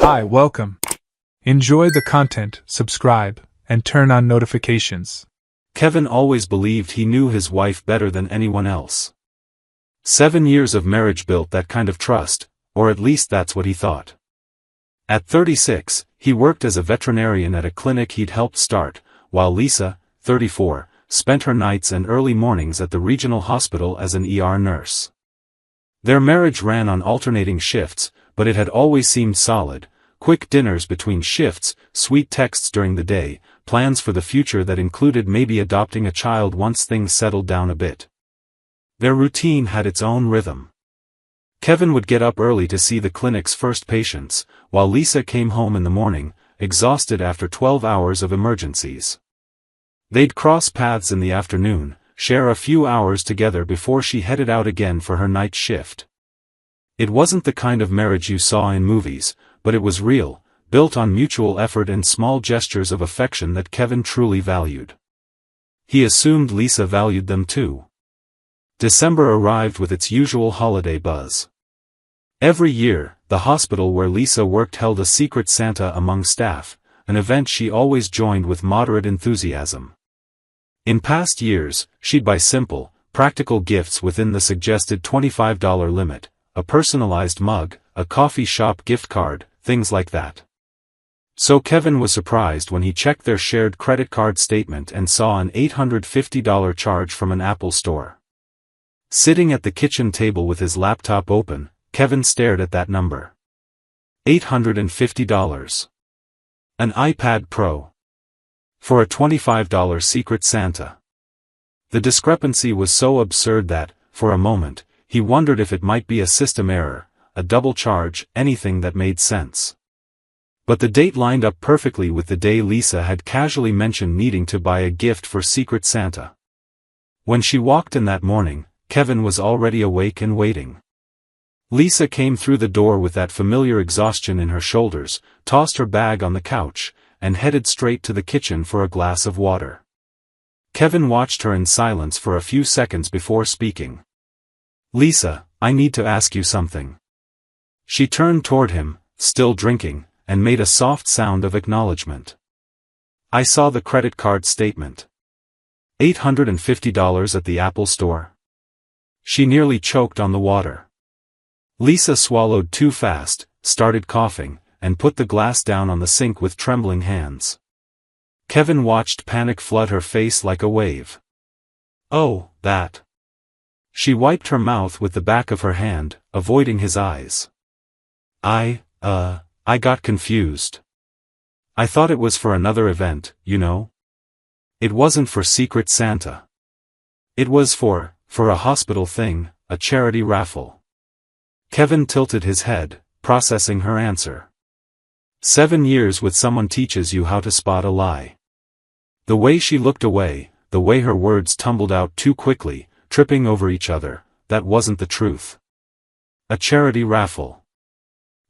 Hi, welcome. Enjoy the content, subscribe, and turn on notifications. Kevin always believed he knew his wife better than anyone else. 7 years of marriage built that kind of trust, or at least that's what he thought. At 36, he worked as a veterinarian at a clinic he'd helped start, while Lisa, 34, spent her nights and early mornings at the regional hospital as an ER nurse. Their marriage ran on alternating shifts, but it had always seemed solid: quick dinners between shifts, sweet texts during the day, plans for the future that included maybe adopting a child once things settled down a bit. Their routine had its own rhythm. Kevin would get up early to see the clinic's first patients, while Lisa came home in the morning, exhausted after 12 hours of emergencies. They'd cross paths in the afternoon, share a few hours together before she headed out again for her night shift. It wasn't the kind of marriage you saw in movies, but it was real, built on mutual effort and small gestures of affection that Kevin truly valued. He assumed Lisa valued them too. December arrived with its usual holiday buzz. Every year, the hospital where Lisa worked held a Secret Santa among staff, an event she always joined with moderate enthusiasm. In past years, she'd buy simple, practical gifts within the suggested $25 limit, a personalized mug, a coffee shop gift card, things like that. So Kevin was surprised when he checked their shared credit card statement and saw an $850 charge from an Apple store. Sitting at the kitchen table with his laptop open, Kevin stared at that number. $850. An iPad Pro. For a $25 Secret Santa. The discrepancy was so absurd that, for a moment, he wondered if it might be a system error, a double charge, anything that made sense. But the date lined up perfectly with the day Lisa had casually mentioned needing to buy a gift for Secret Santa. When she walked in that morning, Kevin was already awake and waiting. Lisa came through the door with that familiar exhaustion in her shoulders, tossed her bag on the couch, and headed straight to the kitchen for a glass of water. Kevin watched her in silence for a few seconds before speaking. "Lisa, I need to ask you something." She turned toward him, still drinking, and made a soft sound of acknowledgement. "I saw the credit card statement. $850 at the Apple store." She nearly choked on the water. Lisa swallowed too fast, started coughing, and put the glass down on the sink with trembling hands. Kevin watched panic flood her face like a wave. "Oh, that." She wiped her mouth with the back of her hand, avoiding his eyes. I got confused. I thought it was for another event, you know? It wasn't for Secret Santa. It was for a hospital thing, a charity raffle." Kevin tilted his head, processing her answer. 7 years with someone teaches you how to spot a lie. The way she looked away, the way her words tumbled out too quickly, tripping over each other, that wasn't the truth. "A charity raffle."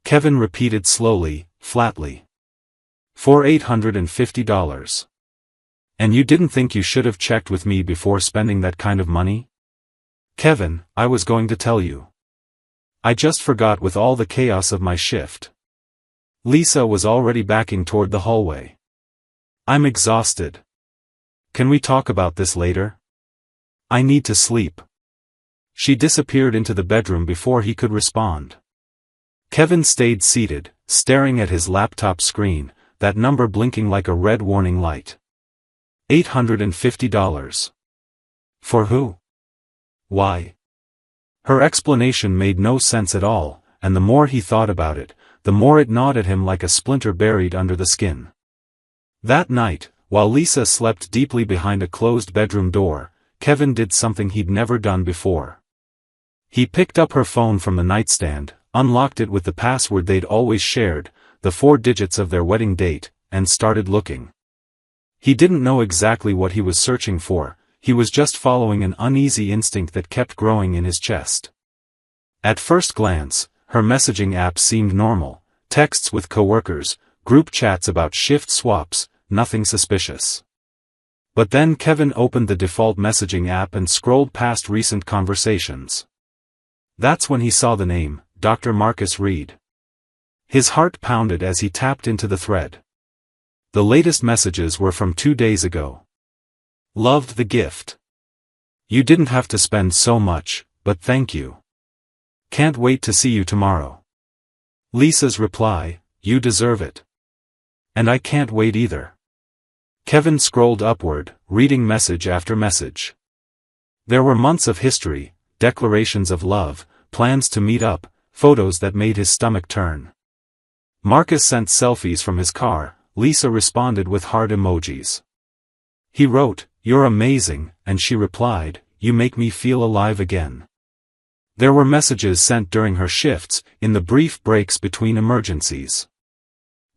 Kevin repeated slowly, flatly. "For $850. And you didn't think you should have checked with me before spending that kind of money?" "Kevin, I was going to tell you. I just forgot with all the chaos of my shift." Lisa was already backing toward the hallway. "I'm exhausted. Can we talk about this later? I need to sleep." She disappeared into the bedroom before he could respond. Kevin stayed seated, staring at his laptop screen, that number blinking like a red warning light. $850. For who? Why? Her explanation made no sense at all, and the more he thought about it, the more it gnawed at him like a splinter buried under the skin. That night, while Lisa slept deeply behind a closed bedroom door, Kevin did something he'd never done before. He picked up her phone from the nightstand, unlocked it with the password they'd always shared, the 4 digits of their wedding date, and started looking. He didn't know exactly what he was searching for, he was just following an uneasy instinct that kept growing in his chest. At first glance, her messaging app seemed normal: texts with coworkers, group chats about shift swaps, nothing suspicious. But then Kevin opened the default messaging app and scrolled past recent conversations. That's when he saw the name, Dr. Marcus Reed. His heart pounded as he tapped into the thread. The latest messages were from 2 days ago. Loved the gift. You didn't have to spend so much, but thank you. Can't wait to see you tomorrow. Lisa's reply, you deserve it. And I can't wait either. Kevin scrolled upward, reading message after message. There were months of history, declarations of love, plans to meet up, photos that made his stomach turn. Marcus sent selfies from his car. Lisa responded with heart emojis. He wrote, "You're amazing," and she replied, "You make me feel alive again." There were messages sent during her shifts, in the brief breaks between emergencies.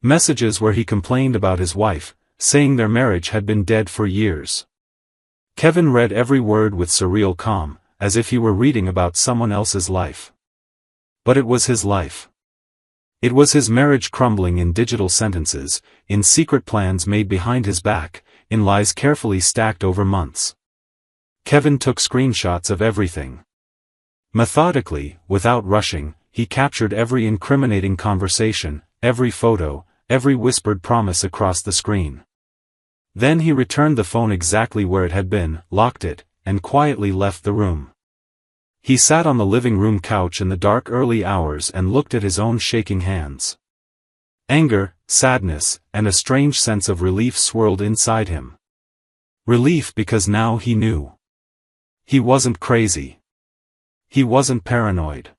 Messages where he complained about his wife, saying their marriage had been dead for years. Kevin read every word with surreal calm, as if he were reading about someone else's life. But it was his life. It was his marriage crumbling in digital sentences, in secret plans made behind his back, in lies carefully stacked over months. Kevin took screenshots of everything. Methodically, without rushing, he captured every incriminating conversation, every photo, every whispered promise across the screen. Then he returned the phone exactly where it had been, locked it, and quietly left the room. He sat on the living room couch in the dark early hours and looked at his own shaking hands. Anger, sadness, and a strange sense of relief swirled inside him. Relief because now he knew. He wasn't crazy. He wasn't paranoid.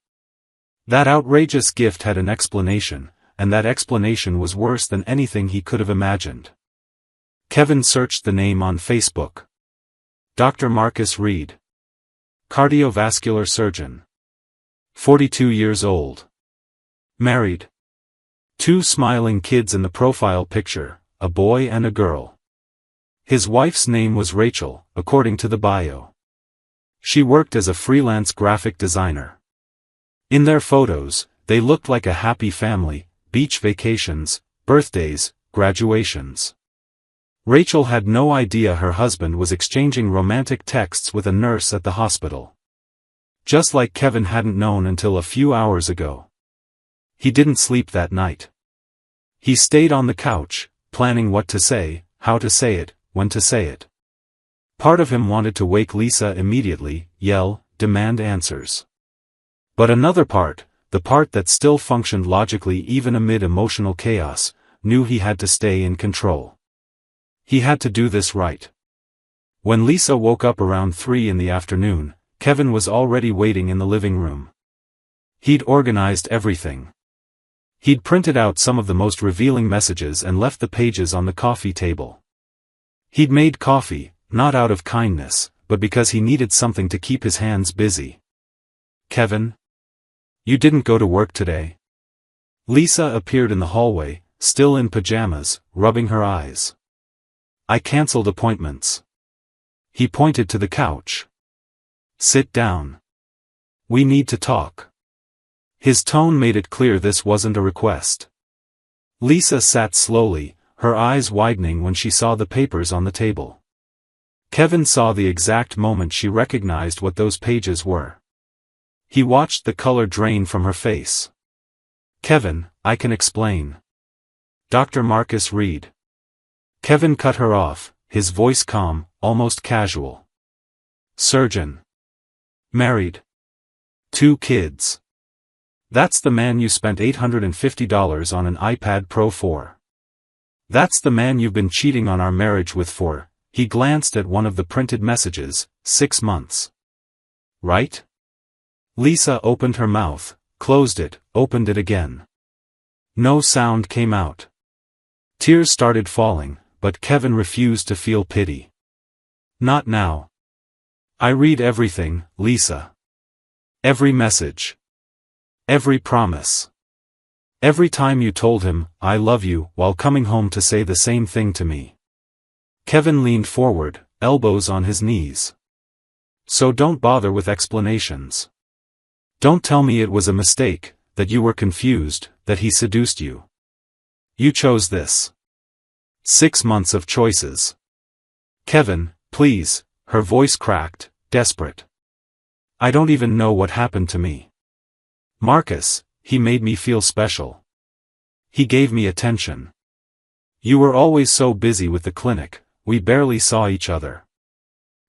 That outrageous gift had an explanation, and that explanation was worse than anything he could have imagined. Kevin searched the name on Facebook. Dr. Marcus Reed. Cardiovascular surgeon. 42 years old. Married. 2 smiling kids in the profile picture, a boy and a girl. His wife's name was Rachel, according to the bio. She worked as a freelance graphic designer. In their photos, they looked like a happy family, beach vacations, birthdays, graduations. Rachel had no idea her husband was exchanging romantic texts with a nurse at the hospital. Just like Kevin hadn't known until a few hours ago. He didn't sleep that night. He stayed on the couch, planning what to say, how to say it, when to say it. Part of him wanted to wake Lisa immediately, yell, demand answers. But another part, the part that still functioned logically even amid emotional chaos, knew he had to stay in control. He had to do this right. When Lisa woke up around 3 in the afternoon, Kevin was already waiting in the living room. He'd organized everything. He'd printed out some of the most revealing messages and left the pages on the coffee table. He'd made coffee, not out of kindness, but because he needed something to keep his hands busy. "Kevin? You didn't go to work today?" Lisa appeared in the hallway, still in pajamas, rubbing her eyes. "I canceled appointments." He pointed to the couch. "Sit down. We need to talk." His tone made it clear this wasn't a request. Lisa sat slowly, her eyes widening when she saw the papers on the table. Kevin saw the exact moment she recognized what those pages were. He watched the color drain from her face. "Kevin, I can explain. Dr. Marcus Reed." Kevin cut her off, his voice calm, almost casual. "Surgeon. Married. 2 kids. That's the man you spent $850 on an iPad Pro for. That's the man you've been cheating on our marriage with for," he glanced at one of the printed messages, 6 months. "Right?" Lisa opened her mouth, closed it, opened it again. No sound came out. Tears started falling, but Kevin refused to feel pity. "Not now. I read everything, Lisa. Every message. Every promise. Every time you told him, 'I love you,' while coming home to say the same thing to me." Kevin leaned forward, elbows on his knees. "So don't bother with explanations. Don't tell me it was a mistake, that you were confused, that he seduced you. You chose this. 6 months of choices." "Kevin, please," her voice cracked, desperate. "I don't even know what happened to me. Marcus, he made me feel special. He gave me attention. You were always so busy with the clinic, we barely saw each other.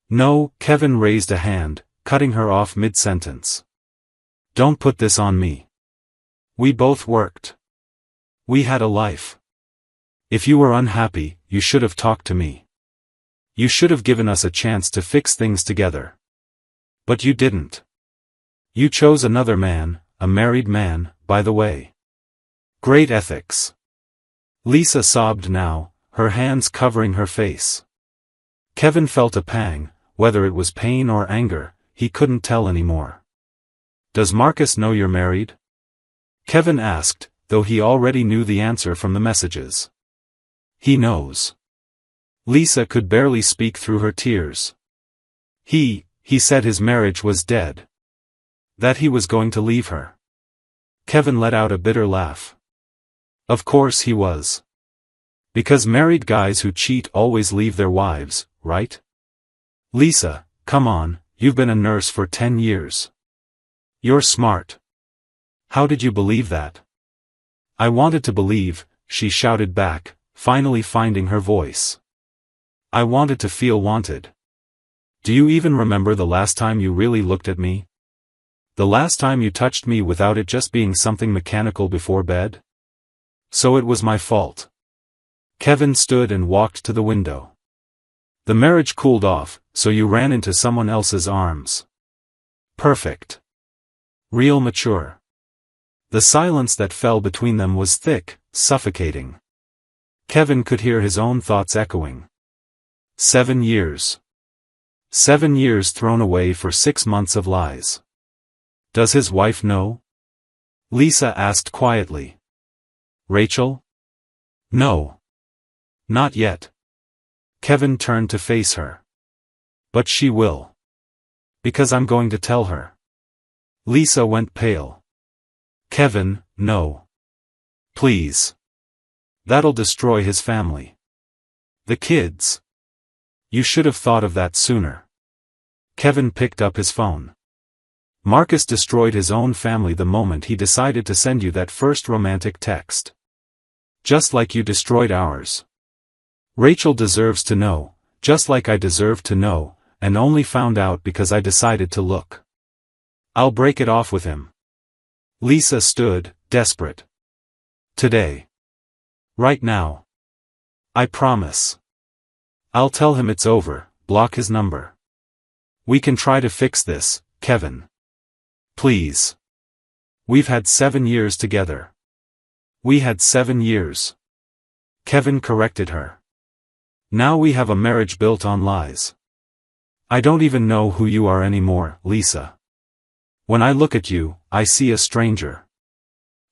No, Kevin raised a hand, cutting her off mid-sentence. Don't put this on me. We both worked. We had a life. If you were unhappy, you should have talked to me. You should have given us a chance to fix things together. But you didn't. You chose another man, a married man, by the way. Great ethics. Lisa sobbed now, her hands covering her face. Kevin felt a pang, whether it was pain or anger, he couldn't tell anymore. Does Marcus know you're married? Kevin asked, though he already knew the answer from the messages. He knows. Lisa could barely speak through her tears. He said his marriage was dead. That he was going to leave her. Kevin let out a bitter laugh. Of course he was. Because married guys who cheat always leave their wives, right? Lisa, come on, you've been a nurse for 10 years. You're smart. How did you believe that? I wanted to believe, she shouted back, finally finding her voice. I wanted to feel wanted. Do you even remember the last time you really looked at me? The last time you touched me without it just being something mechanical before bed? So it was my fault. Kevin stood and walked to the window. The marriage cooled off, so you ran into someone else's arms. Perfect. Real mature. The silence that fell between them was thick, suffocating. Kevin could hear his own thoughts echoing. 7 years. 7 years thrown away for 6 months of lies. Does his wife know? Lisa asked quietly. Rachel? No. Not yet. Kevin turned to face her. But she will. Because I'm going to tell her. Lisa went pale. Kevin, no. Please. That'll destroy his family. The kids. You should have thought of that sooner. Kevin picked up his phone. Marcus destroyed his own family the moment he decided to send you that first romantic text. Just like you destroyed ours. Rachel deserves to know, just like I deserved to know, and only found out because I decided to look. I'll break it off with him. Lisa stood, desperate. Today. Right now. I promise. I'll tell him it's over, block his number. We can try to fix this, Kevin. Please. We've had 7 years together. We had 7 years. Kevin corrected her. Now we have a marriage built on lies. I don't even know who you are anymore, Lisa. When I look at you, I see a stranger.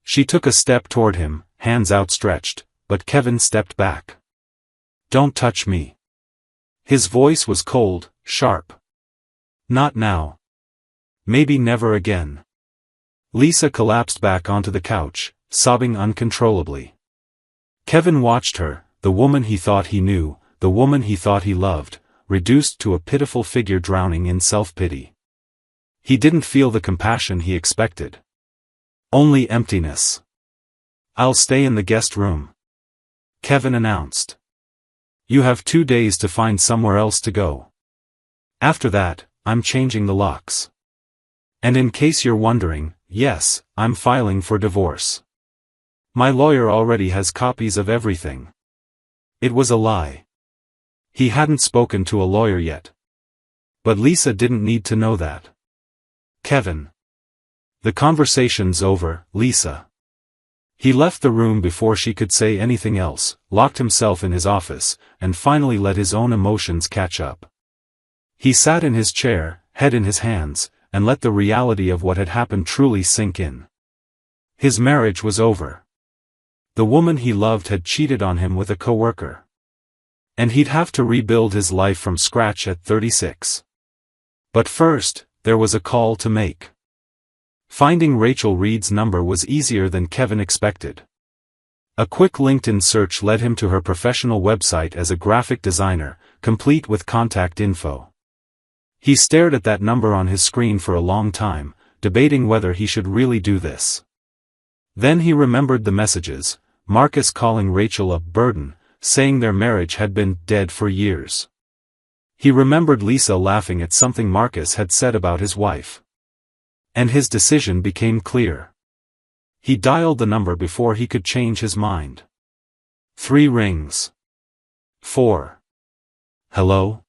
She took a step toward him, hands outstretched, but Kevin stepped back. Don't touch me. His voice was cold, sharp. Not now. Maybe never again. Lisa collapsed back onto the couch, sobbing uncontrollably. Kevin watched her, the woman he thought he knew, the woman he thought he loved, reduced to a pitiful figure drowning in self-pity. He didn't feel the compassion he expected. Only emptiness. I'll stay in the guest room. Kevin announced. You have 2 days to find somewhere else to go. After that, I'm changing the locks. And in case you're wondering, yes, I'm filing for divorce. My lawyer already has copies of everything. It was a lie. He hadn't spoken to a lawyer yet. But Lisa didn't need to know that. Kevin. The conversation's over, Lisa. He left the room before she could say anything else, locked himself in his office, and finally let his own emotions catch up. He sat in his chair, head in his hands, and let the reality of what had happened truly sink in. His marriage was over. The woman he loved had cheated on him with a coworker. And he'd have to rebuild his life from scratch at 36. But first, there was a call to make. Finding Rachel Reed's number was easier than Kevin expected. A quick LinkedIn search led him to her professional website as a graphic designer, complete with contact info. He stared at that number on his screen for a long time, debating whether he should really do this. Then he remembered the messages, Marcus calling Rachel a burden, saying their marriage had been dead for years. He remembered Lisa laughing at something Marcus had said about his wife. And his decision became clear. He dialed the number before he could change his mind. 3 rings. 4. Hello?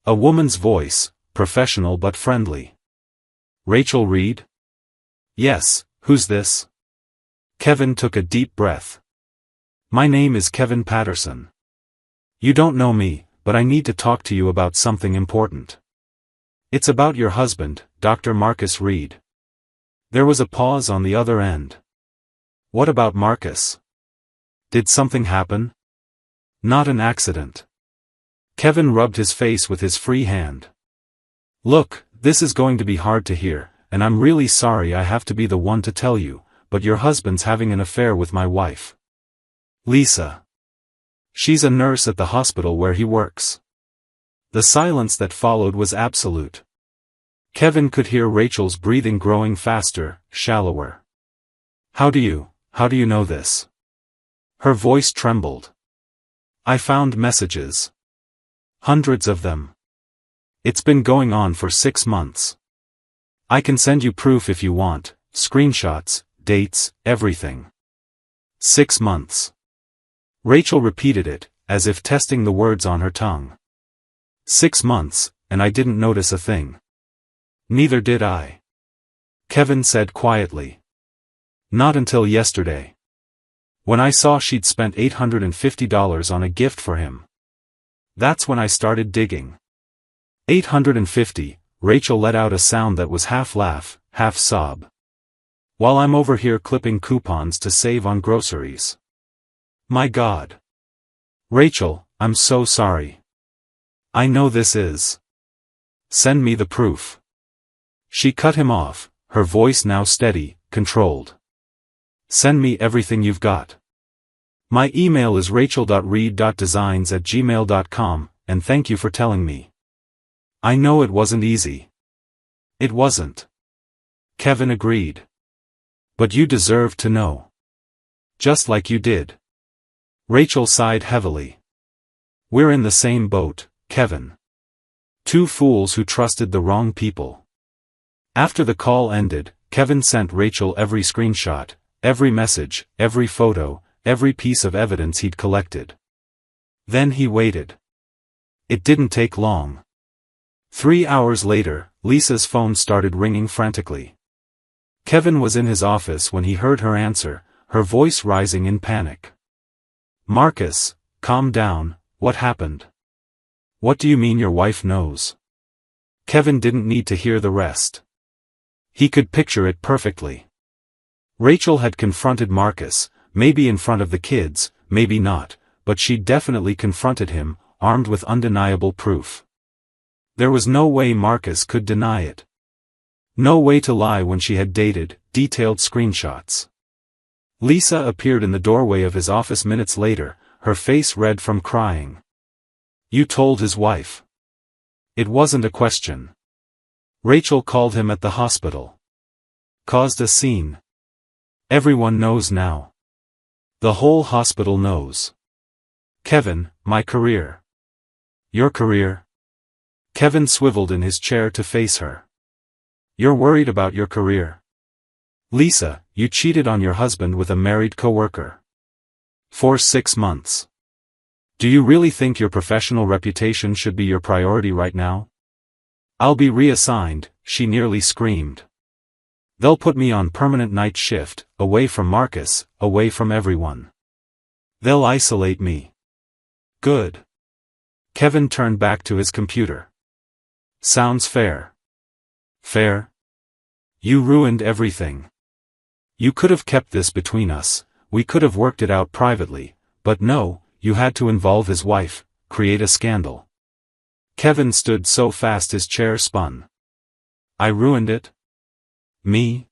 A woman's voice, professional but friendly. Rachel Reed? Yes, who's this? Kevin took a deep breath. My name is Kevin Patterson. You don't know me, but I need to talk to you about something important. It's about your husband, Dr. Marcus Reed. There was a pause on the other end. What about Marcus? Did something happen? Not an accident. Kevin rubbed his face with his free hand. Look, this is going to be hard to hear, and I'm really sorry I have to be the one to tell you, but your husband's having an affair with my wife. Lisa. She's a nurse at the hospital where he works. The silence that followed was absolute. Kevin could hear Rachel's breathing growing faster, shallower. How do you know this? Her voice trembled. I found messages. Hundreds of them. It's been going on for 6 months. I can send you proof if you want, screenshots, dates, everything. 6 months. Rachel repeated it, as if testing the words on her tongue. 6 months, and I didn't notice a thing. Neither did I. Kevin said quietly. Not until yesterday. When I saw she'd spent $850 on a gift for him. That's when I started digging. $850, Rachel let out a sound that was half laugh, half sob. While I'm over here clipping coupons to save on groceries. My God. Rachel, I'm so sorry. I know this is. Send me the proof. She cut him off, her voice now steady, controlled. Send me everything you've got. My email is rachel.reed.designs@gmail.com, and thank you for telling me. I know it wasn't easy. It wasn't. Kevin agreed. But you deserve to know. Just like you did. Rachel sighed heavily. We're in the same boat, Kevin. 2 fools who trusted the wrong people. After the call ended, Kevin sent Rachel every screenshot, every message, every photo, every piece of evidence he'd collected. Then he waited. It didn't take long. 3 hours later, Lisa's phone started ringing frantically. Kevin was in his office when he heard her answer, her voice rising in panic. Marcus, calm down, what happened? What do you mean your wife knows? Kevin didn't need to hear the rest. He could picture it perfectly. Rachel had confronted Marcus, maybe in front of the kids, maybe not, but she'd definitely confronted him, armed with undeniable proof. There was no way Marcus could deny it. No way to lie when she had dated, detailed screenshots. Lisa appeared in the doorway of his office minutes later, her face red from crying. You told his wife. It wasn't a question. Rachel called him at the hospital. Caused a scene. Everyone knows now. The whole hospital knows. Kevin, my career. Your career? Kevin swiveled in his chair to face her. You're worried about your career. Lisa, you cheated on your husband with a married coworker. For 6 months. Do you really think your professional reputation should be your priority right now? I'll be reassigned, she nearly screamed. They'll put me on permanent night shift, away from Marcus, away from everyone. They'll isolate me. Good. Kevin turned back to his computer. Sounds fair. Fair? You ruined everything. You could have kept this between us, we could have worked it out privately, but no, you had to involve his wife, create a scandal. Kevin stood so fast his chair spun. I ruined it? Me?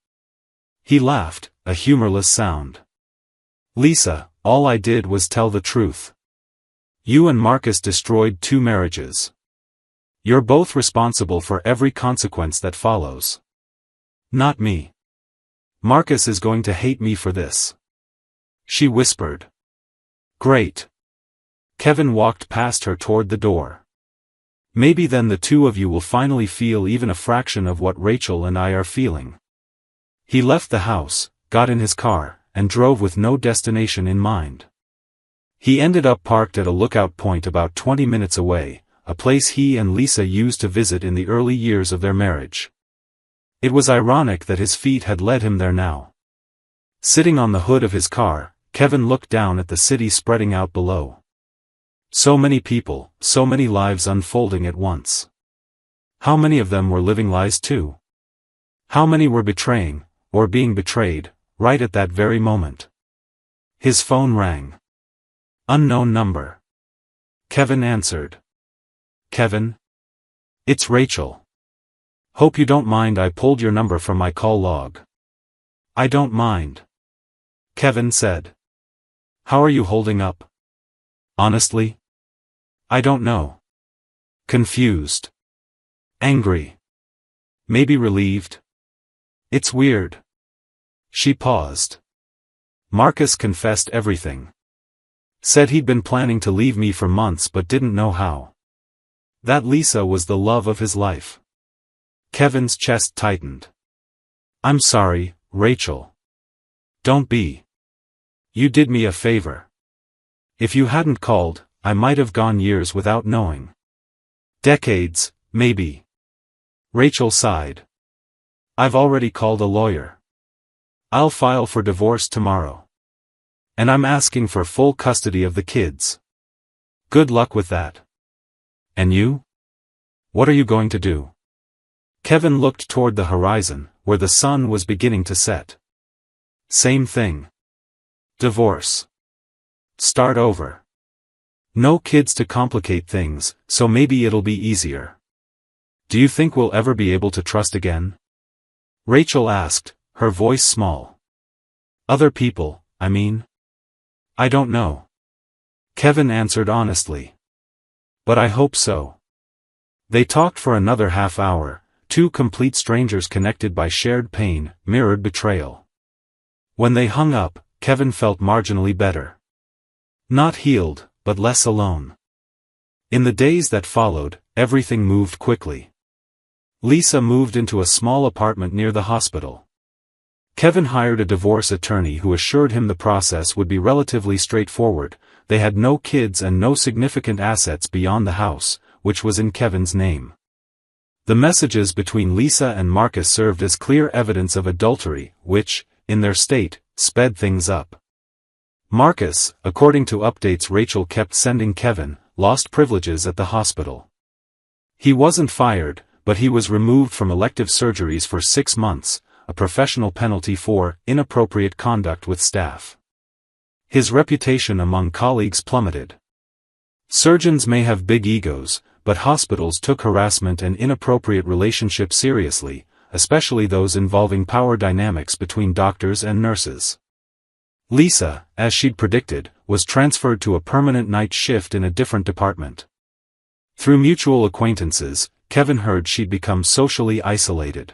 He laughed, a humorless sound. Lisa, all I did was tell the truth. You and Marcus destroyed 2 marriages. You're both responsible for every consequence that follows. Not me. Marcus is going to hate me for this. she whispered. Great. Kevin walked past her toward the door. Maybe then the two of you will finally feel even a fraction of what Rachel and I are feeling. He left the house, got in his car, and drove with no destination in mind. He ended up parked at a lookout point about 20 minutes away, a place he and Lisa used to visit in the early years of their marriage. It was ironic that his feet had led him there now. Sitting on the hood of his car, Kevin looked down at the city spreading out below. So many people, so many lives unfolding at once. How many of them were living lies too? How many were betraying, or being betrayed, right at that very moment? His phone rang. Unknown number. Kevin answered. Kevin? It's Rachel. Hope you don't mind I pulled your number from my call log. I don't mind. Kevin said. How are you holding up? Honestly? I don't know. Confused. Angry. Maybe relieved. It's weird. She paused. Marcus confessed everything. Said he'd been planning to leave me for months but didn't know how. That Lisa was the love of his life. Kevin's chest tightened. I'm sorry, Rachel. Don't be. You did me a favor. If you hadn't called, I might have gone years without knowing. Decades, maybe. Rachel sighed. I've already called a lawyer. I'll file for divorce tomorrow. And I'm asking for full custody of the kids. Good luck with that. And you? What are you going to do? Kevin looked toward the horizon, where the sun was beginning to set. Same thing. Divorce. Start over. No kids to complicate things, so maybe it'll be easier. Do you think we'll ever be able to trust again? Rachel asked, her voice small. Other people, I mean? I don't know. Kevin answered honestly. But I hope so. They talked for another half hour, two complete strangers connected by shared pain, mirrored betrayal. When they hung up, Kevin felt marginally better. Not healed, but less alone. In the days that followed, everything moved quickly. Lisa moved into a small apartment near the hospital. Kevin hired a divorce attorney who assured him the process would be relatively straightforward. They had no kids and no significant assets beyond the house, which was in Kevin's name. The messages between Lisa and Marcus served as clear evidence of adultery, which, in their state, sped things up. Marcus, according to updates Rachel kept sending Kevin, lost privileges at the hospital. He wasn't fired, but he was removed from elective surgeries for 6 months, a professional penalty for inappropriate conduct with staff. His reputation among colleagues plummeted. Surgeons may have big egos, but hospitals took harassment and inappropriate relationships seriously, especially those involving power dynamics between doctors and nurses. Lisa, as she'd predicted, was transferred to a permanent night shift in a different department. Through mutual acquaintances, Kevin heard she'd become socially isolated.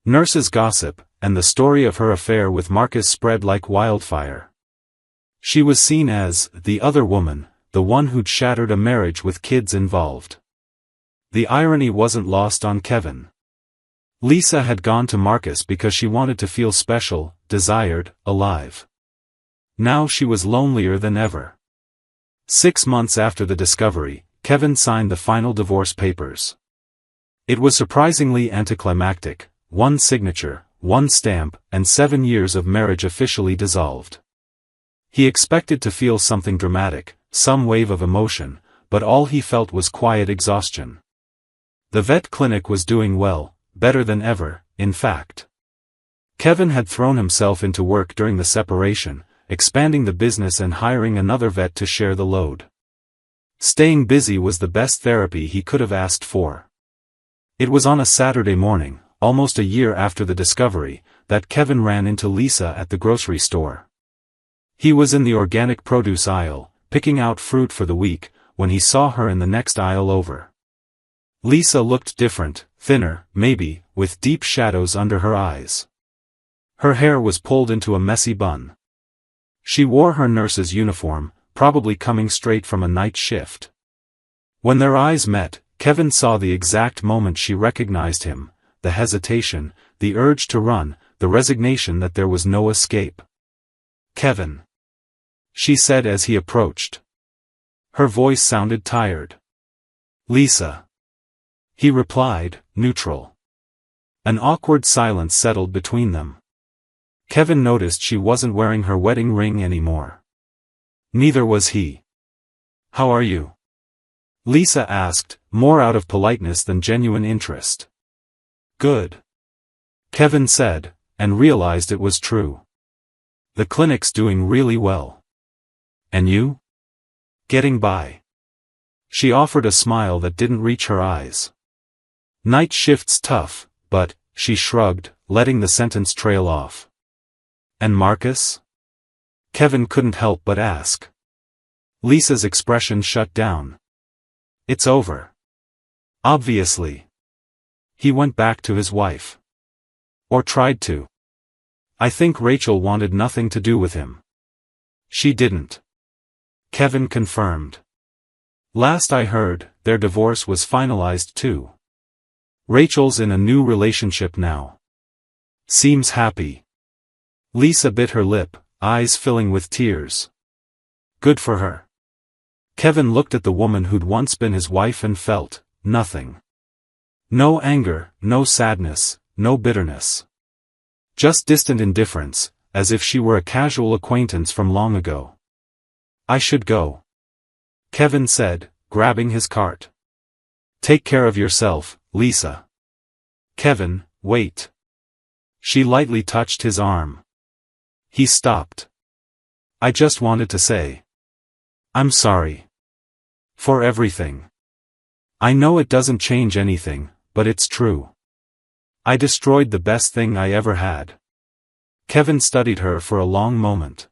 Nurses gossip, and the story of her affair with Marcus spread like wildfire. She was seen as the other woman, the one who'd shattered a marriage with kids involved. The irony wasn't lost on Kevin. Lisa had gone to Marcus because she wanted to feel special, desired, alive. Now she was lonelier than ever. 6 months after the discovery, Kevin signed the final divorce papers. It was surprisingly anticlimactic: 1 signature, 1 stamp, and 7 years of marriage officially dissolved. He expected to feel something dramatic, some wave of emotion, but all he felt was quiet exhaustion. The vet clinic was doing well, better than ever, in fact. Kevin had thrown himself into work during the separation, expanding the business and hiring another vet to share the load. Staying busy was the best therapy he could have asked for. It was on a Saturday morning, almost a year after the discovery, that Kevin ran into Lisa at the grocery store. He was in the organic produce aisle, picking out fruit for the week, when he saw her in the next aisle over. Lisa looked different, thinner, maybe, with deep shadows under her eyes. Her hair was pulled into a messy bun. She wore her nurse's uniform, probably coming straight from a night shift. When their eyes met, Kevin saw the exact moment she recognized him, the hesitation, the urge to run, the resignation that there was no escape. "Kevin," she said as he approached. Her voice sounded tired. "Lisa," he replied, neutral. An awkward silence settled between them. Kevin noticed she wasn't wearing her wedding ring anymore. Neither was he. "How are you?" Lisa asked, more out of politeness than genuine interest. "Good," Kevin said, and realized it was true. "The clinic's doing really well. And you?" "Getting by." She offered a smile that didn't reach her eyes. "Night shift's tough, but," she shrugged, letting the sentence trail off. "And Marcus?" Kevin couldn't help but ask. Lisa's expression shut down. "It's over." "Obviously." He went back to his wife. Or tried to. "I think Rachel wanted nothing to do with him." "She didn't," Kevin confirmed. "Last I heard, their divorce was finalized too. Rachel's in a new relationship now. Seems happy." Lisa bit her lip, eyes filling with tears. Good for her. Kevin looked at the woman who'd once been his wife and felt nothing. No anger, no sadness, no bitterness. Just distant indifference, as if she were a casual acquaintance from long ago. "I should go," Kevin said, grabbing his cart. "Take care of yourself, Lisa." "Kevin, wait." She lightly touched his arm. He stopped. "I just wanted to say. I'm sorry. For everything. I know it doesn't change anything, but it's true. I destroyed the best thing I ever had." Kevin studied her for a long moment.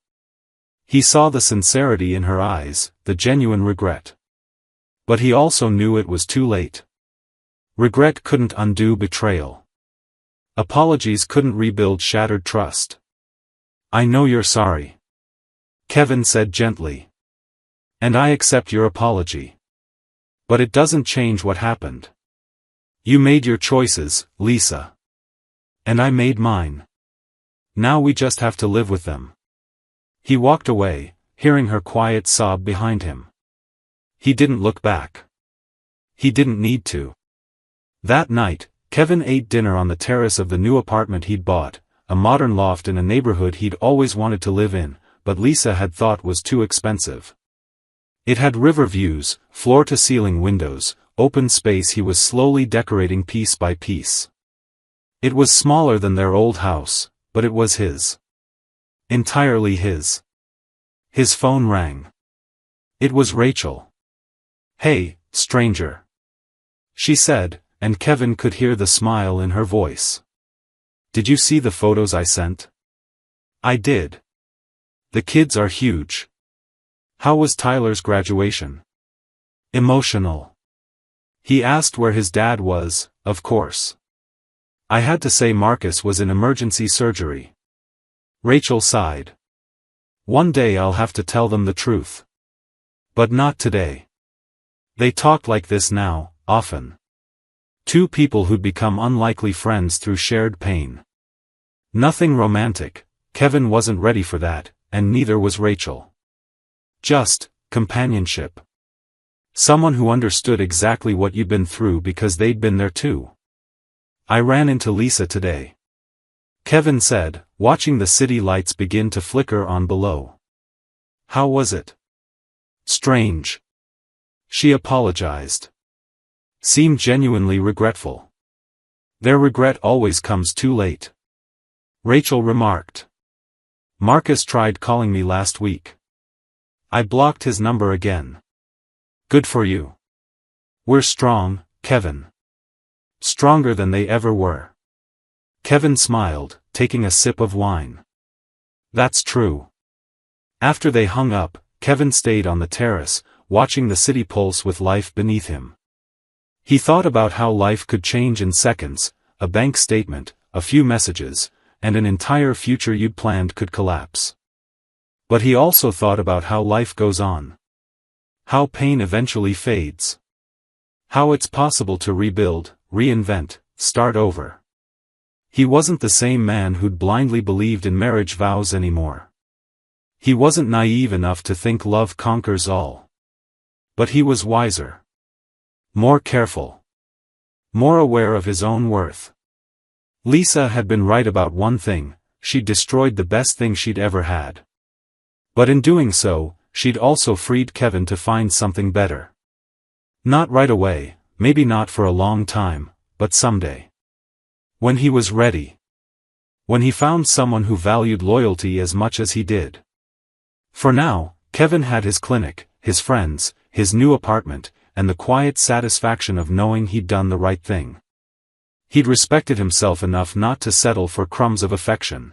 He saw the sincerity in her eyes, the genuine regret. But he also knew it was too late. Regret couldn't undo betrayal. Apologies couldn't rebuild shattered trust. "I know you're sorry," Kevin said gently. "And I accept your apology. But it doesn't change what happened. You made your choices, Lisa. And I made mine. Now we just have to live with them." He walked away, hearing her quiet sob behind him. He didn't look back. He didn't need to. That night, Kevin ate dinner on the terrace of the new apartment he'd bought, a modern loft in a neighborhood he'd always wanted to live in, but Lisa had thought was too expensive. It had river views, floor-to-ceiling windows, open space he was slowly decorating piece by piece. It was smaller than their old house, but it was his. Entirely his. His phone rang. It was Rachel. "Hey, stranger," she said, and Kevin could hear the smile in her voice. "Did you see the photos I sent?" "I did. The kids are huge. How was Tyler's graduation?" "Emotional." He asked where his dad was, of course. "I had to say Marcus was in emergency surgery." Rachel sighed. "One day I'll have to tell them the truth. But not today." They talked like this now, often. Two people who'd become unlikely friends through shared pain. Nothing romantic, Kevin wasn't ready for that, and neither was Rachel. Just companionship. Someone who understood exactly what you'd been through because they'd been there too. "I ran into Lisa today," Kevin said, watching the city lights begin to flicker on below. "How was it?" "Strange." She apologized. Seemed genuinely regretful. "Their regret always comes too late," Rachel remarked. "Marcus tried calling me last week. I blocked his number again." "Good for you. We're strong, Kevin. Stronger than they ever were." Kevin smiled, taking a sip of wine. "That's true." After they hung up, Kevin stayed on the terrace, watching the city pulse with life beneath him. He thought about how life could change in seconds, a bank statement, a few messages, and an entire future you'd planned could collapse. But he also thought about how life goes on. How pain eventually fades. How it's possible to rebuild, reinvent, start over. He wasn't the same man who'd blindly believed in marriage vows anymore. He wasn't naive enough to think love conquers all. But he was wiser. More careful. More aware of his own worth. Lisa had been right about one thing: she'd destroyed the best thing she'd ever had. But in doing so, she'd also freed Kevin to find something better. Not right away, maybe not for a long time, but someday. When he was ready. When he found someone who valued loyalty as much as he did. For now, Kevin had his clinic, his friends, his new apartment, and the quiet satisfaction of knowing he'd done the right thing. He'd respected himself enough not to settle for crumbs of affection.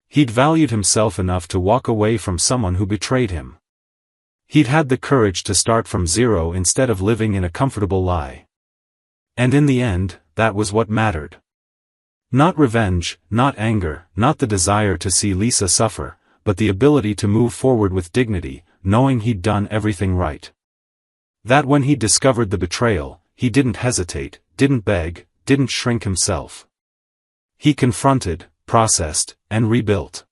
He'd valued himself enough to walk away from someone who betrayed him. He'd had the courage to start from zero instead of living in a comfortable lie. And in the end, that was what mattered. Not revenge, not anger, not the desire to see Lisa suffer, but the ability to move forward with dignity, knowing he'd done everything right. That when he discovered the betrayal, he didn't hesitate, didn't beg, didn't shrink himself. He confronted, processed, and rebuilt.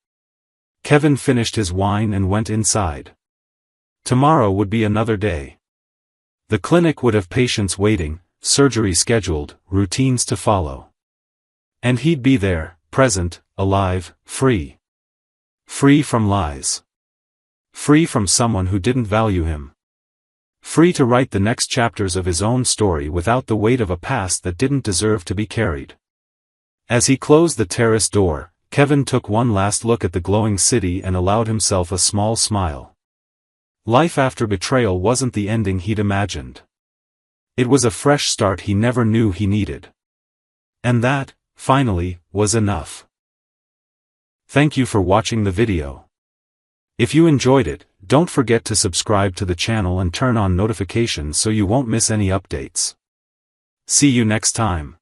Kevin finished his wine and went inside. Tomorrow would be another day. The clinic would have patients waiting, surgery scheduled, routines to follow. And he'd be there, present, alive, free. Free from lies. Free from someone who didn't value him. Free to write the next chapters of his own story without the weight of a past that didn't deserve to be carried. As he closed the terrace door, Kevin took one last look at the glowing city and allowed himself a small smile. Life after betrayal wasn't the ending he'd imagined. It was a fresh start he never knew he needed. And that, finally, was enough. Thank you for watching the video. If you enjoyed it, don't forget to subscribe to the channel and turn on notifications so you won't miss any updates. See you next time.